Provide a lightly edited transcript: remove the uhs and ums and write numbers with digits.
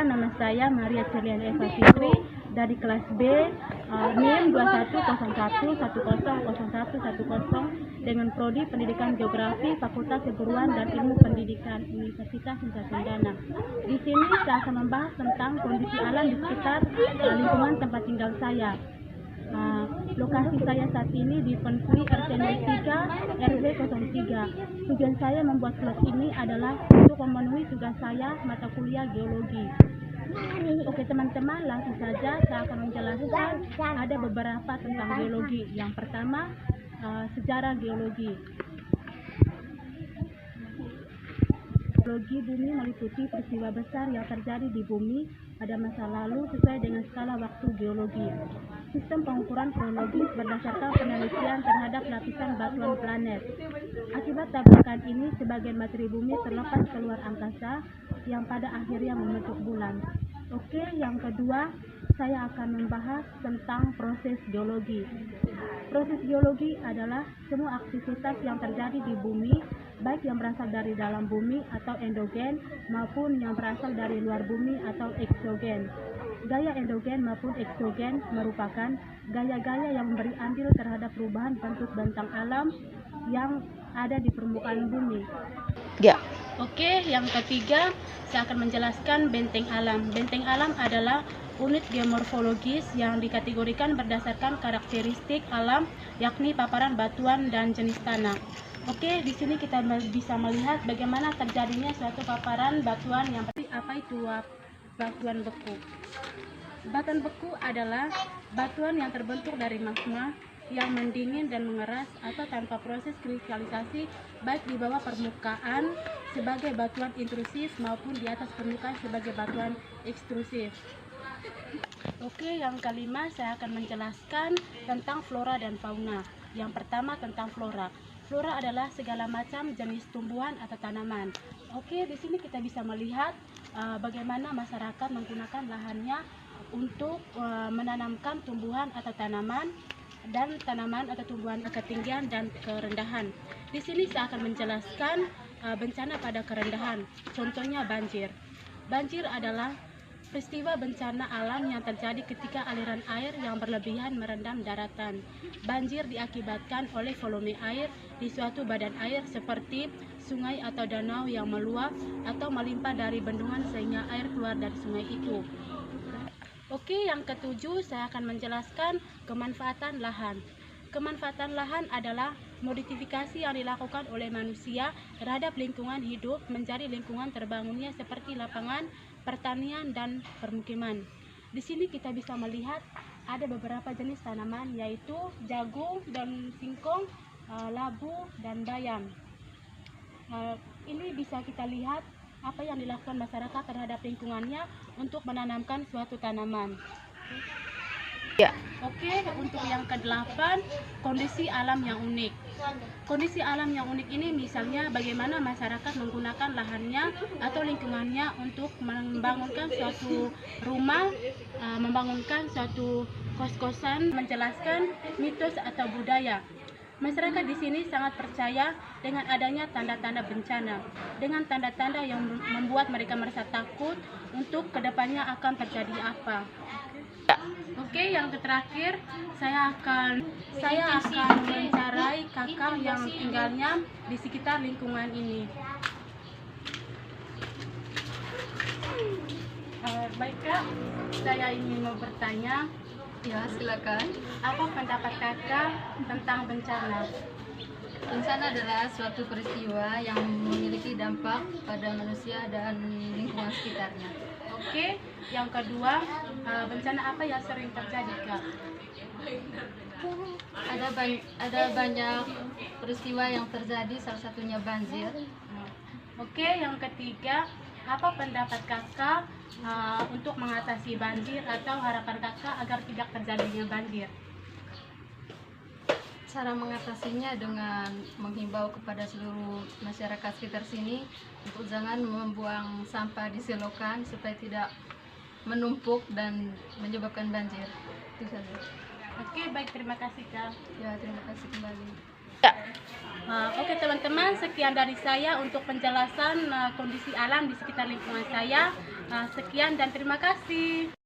Perkenalkan, nama saya Maria Celiana Eva Fitri dari kelas B, NIM 2101100110 dengan prodi Pendidikan Geografi Fakultas Keguruan dan Ilmu Pendidikan Universitas Nusa Tenggara. Di sini saya akan membahas tentang kondisi alam di sekitar lingkungan tempat tinggal saya. Lokasi saya saat ini di Pensuri RT 03 RW 03. Tujuan saya membuat vlog ini adalah untuk memenuhi tugas saya mata kuliah geologi. Oke teman-teman, langsung saja saya akan menjelaskan ada beberapa tentang geologi. Yang pertama, sejarah geologi. Geologi bumi meliputi peristiwa besar yang terjadi di bumi pada masa lalu sesuai dengan skala waktu geologi. Sistem pengukuran kronologis berdasarkan penelitian terhadap lapisan batuan planet. Akibat tabrakan ini, sebagian materi bumi terlepas keluar angkasa yang pada akhirnya membentuk bulan. Oke, yang kedua, saya akan membahas tentang proses geologi. Proses geologi adalah semua aktivitas yang terjadi di bumi, baik yang berasal dari dalam bumi atau endogen maupun yang berasal dari luar bumi atau eksogen. Gaya endogen maupun eksogen merupakan gaya-gaya yang memberi andil terhadap perubahan bentuk bentang alam yang ada di permukaan bumi. Ya. Oke, yang ketiga saya akan menjelaskan benteng alam. Benteng alam adalah unit geomorfologis yang dikategorikan berdasarkan karakteristik alam, yakni paparan batuan dan jenis tanah. Oke, di sini kita bisa melihat bagaimana terjadinya suatu paparan batuan yang apa itu batuan beku. Batuan beku adalah batuan yang terbentuk dari magma yang mendingin dan mengeras atau tanpa proses kristalisasi, baik di bawah permukaan sebagai batuan intrusif maupun di atas permukaan sebagai batuan ekstrusif. Oke, yang kelima saya akan menjelaskan tentang flora dan fauna. Yang pertama tentang flora. Flora adalah segala macam jenis tumbuhan atau tanaman. Oke, di sini kita bisa melihat bagaimana masyarakat menggunakan lahannya untuk menanamkan tumbuhan atau tanaman dan tanaman atau tumbuhan ketinggian dan kerendahan. Di sini saya akan menjelaskan bencana pada kerendahan. Contohnya banjir. Banjir adalah peristiwa bencana alam yang terjadi ketika aliran air yang berlebihan merendam daratan. Banjir diakibatkan oleh volume air di suatu badan air seperti sungai atau danau yang meluap atau melimpah dari bendungan sehingga air keluar dari sungai itu. Oke, yang ketujuh saya akan menjelaskan kemanfaatan lahan. Kemanfaatan lahan adalah modifikasi yang dilakukan oleh manusia terhadap lingkungan hidup menjadi lingkungan terbangunnya seperti lapangan, pertanian, dan permukiman. Di sini kita bisa melihat ada beberapa jenis tanaman yaitu jagung, daun singkong, labu, dan bayam. Ini bisa kita lihat apa yang dilakukan masyarakat terhadap lingkungannya untuk menanamkan suatu tanaman. Ya. Oke, untuk yang ke-8, kondisi alam yang unik. Kondisi alam yang unik ini misalnya bagaimana masyarakat menggunakan lahannya atau lingkungannya untuk membangunkan suatu rumah, membangunkan suatu kos-kosan, menjelaskan mitos atau budaya. Masyarakat di sini sangat percaya dengan adanya tanda-tanda bencana, dengan tanda-tanda yang membuat mereka merasa takut untuk kedepannya akan terjadi apa. Oke, yang terakhir saya akan mewawancarai kakak yang tinggalnya di sekitar lingkungan ini. Baik Kak, saya ingin mau bertanya. Ya, silakan. Apa pendapat kakak tentang bencana? Bencana adalah suatu peristiwa yang memiliki dampak pada manusia dan lingkungan sekitarnya. Oke, yang kedua, bencana apa yang sering terjadi, Kak? Ada banyak peristiwa yang terjadi, salah satunya banjir. Oke, yang ketiga, apa pendapat kakak untuk mengatasi banjir atau harapan kakak agar tidak terjadinya banjir? Cara mengatasinya dengan menghimbau kepada seluruh masyarakat sekitar sini untuk jangan membuang sampah di selokan supaya tidak menumpuk dan menyebabkan banjir. Itu saja. Oke, baik, terima kasih Kak. Ya, terima kasih kembali. Ya. Oke teman-teman, sekian dari saya untuk penjelasan kondisi alam di sekitar lingkungan saya. Sekian dan terima kasih.